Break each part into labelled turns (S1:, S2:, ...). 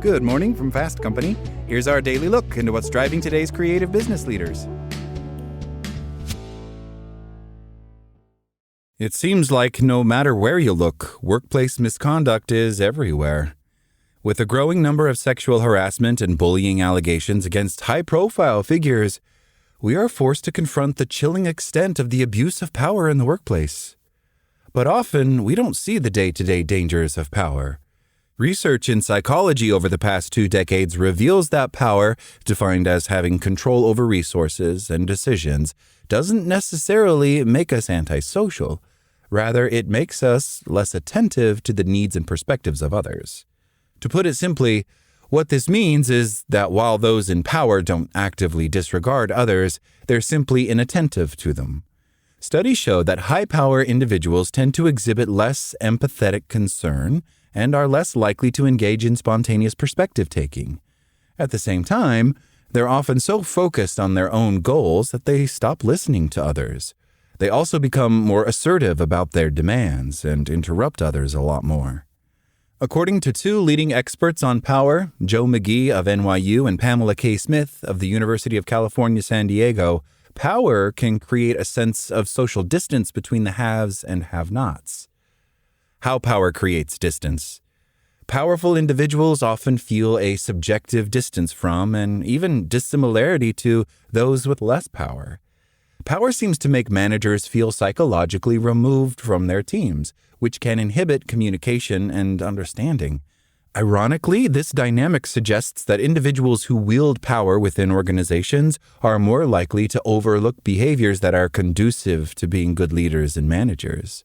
S1: Good morning from Fast Company. Here's our daily look into what's driving today's creative business leaders. It seems like no matter where you look, workplace misconduct is everywhere. With a growing number of sexual harassment and bullying allegations against high-profile figures, we are forced to confront the chilling extent of the abuse of power in the workplace. But often, we don't see the day-to-day dangers of power. Research in psychology over the past 2 decades reveals that power, defined as having control over resources and decisions, doesn't necessarily make us antisocial. Rather, it makes us less attentive to the needs and perspectives of others. To put it simply, what this means is that while those in power don't actively disregard others, they're simply inattentive to them. Studies show that high-power individuals tend to exhibit less empathetic concern and are less likely to engage in spontaneous perspective-taking. At the same time, they're often so focused on their own goals that they stop listening to others. They also become more assertive about their demands and interrupt others a lot more. According to 2 leading experts on power, Joe McGee of NYU and Pamela K. Smith of the University of California, San Diego, power can create a sense of social distance between the haves and have-nots. How power creates distance. Powerful individuals often feel a subjective distance from and even dissimilarity to those with less power. Power seems to make managers feel psychologically removed from their teams, which can inhibit communication and understanding. Ironically, this dynamic suggests that individuals who wield power within organizations are more likely to overlook behaviors that are conducive to being good leaders and managers.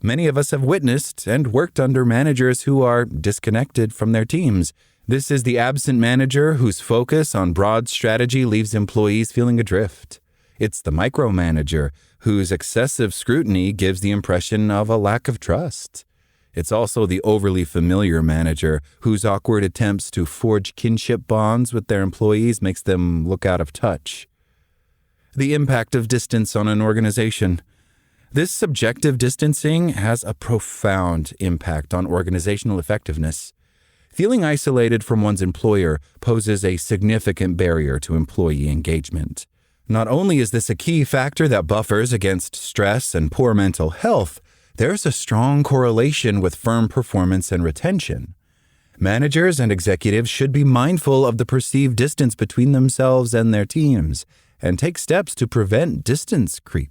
S1: Many of us have witnessed and worked under managers who are disconnected from their teams. This is the absent manager whose focus on broad strategy leaves employees feeling adrift. It's the micromanager whose excessive scrutiny gives the impression of a lack of trust. It's also the overly familiar manager whose awkward attempts to forge kinship bonds with their employees makes them look out of touch. The impact of distance on an organization. This subjective distancing has a profound impact on organizational effectiveness. Feeling isolated from one's employer poses a significant barrier to employee engagement. Not only is this a key factor that buffers against stress and poor mental health, there's a strong correlation with firm performance and retention. Managers and executives should be mindful of the perceived distance between themselves and their teams and take steps to prevent distance creep.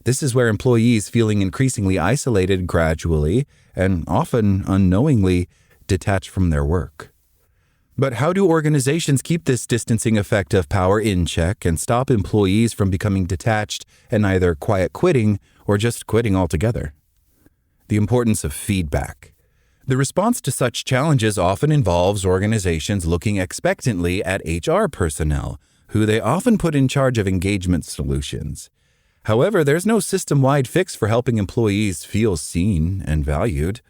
S1: This is where employees feeling increasingly isolated gradually and often unknowingly detach from their work. But how do organizations keep this distancing effect of power in check and stop employees from becoming detached and either quiet quitting or just quitting altogether? The importance of feedback. The response to such challenges often involves organizations looking expectantly at HR personnel, who they often put in charge of engagement solutions. However, there's no system-wide fix for helping employees feel seen and valued.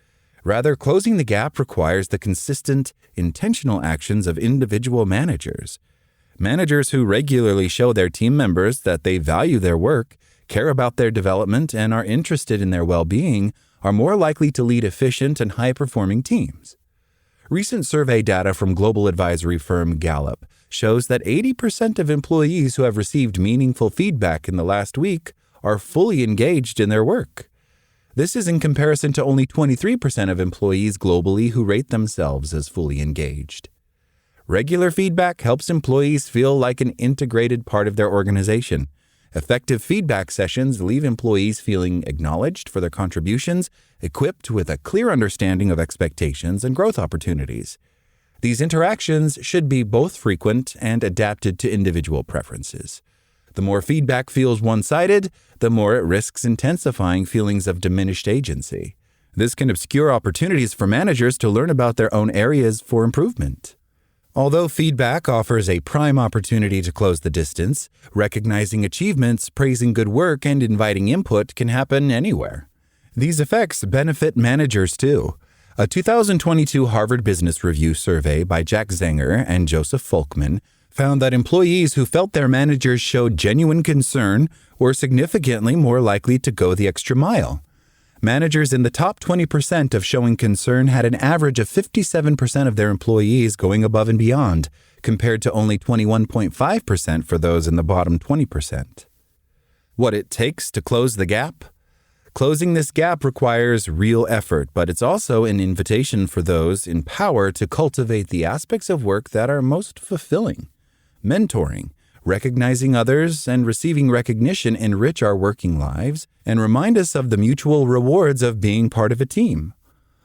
S1: Rather, closing the gap requires the consistent, intentional actions of individual managers. Managers who regularly show their team members that they value their work, care about their development, and are interested in their well-being are more likely to lead efficient and high-performing teams. Recent survey data from global advisory firm Gallup shows that 80% of employees who have received meaningful feedback in the last week are fully engaged in their work. This is in comparison to only 23% of employees globally who rate themselves as fully engaged. Regular feedback helps employees feel like an integrated part of their organization. Effective feedback sessions leave employees feeling acknowledged for their contributions, equipped with a clear understanding of expectations and growth opportunities. These interactions should be both frequent and adapted to individual preferences. The more feedback feels one-sided, the more it risks intensifying feelings of diminished agency. This can obscure opportunities for managers to learn about their own areas for improvement. Although feedback offers a prime opportunity to close the distance, recognizing achievements, praising good work, and inviting input can happen anywhere. These effects benefit managers too. A 2022 Harvard Business Review survey by Jack Zenger and Joseph Folkman found that employees who felt their managers showed genuine concern were significantly more likely to go the extra mile. Managers in the top 20% of showing concern had an average of 57% of their employees going above and beyond, compared to only 21.5% for those in the bottom 20%. What it takes to close the gap? Closing this gap requires real effort, but it's also an invitation for those in power to cultivate the aspects of work that are most fulfilling. Mentoring, recognizing others, and receiving recognition enrich our working lives and remind us of the mutual rewards of being part of a team.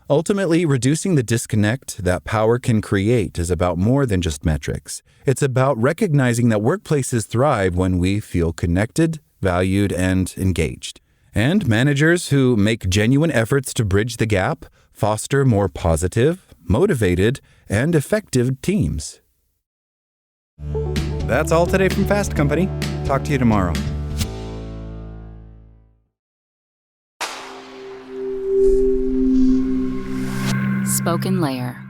S1: Ultimately, reducing the disconnect that power can create is about more than just metrics. It's about recognizing that workplaces thrive when we feel connected, valued, and engaged. And managers who make genuine efforts to bridge the gap foster more positive, motivated, and effective teams. That's all today from Fast Company. Talk to you tomorrow.
S2: SpokenLayer.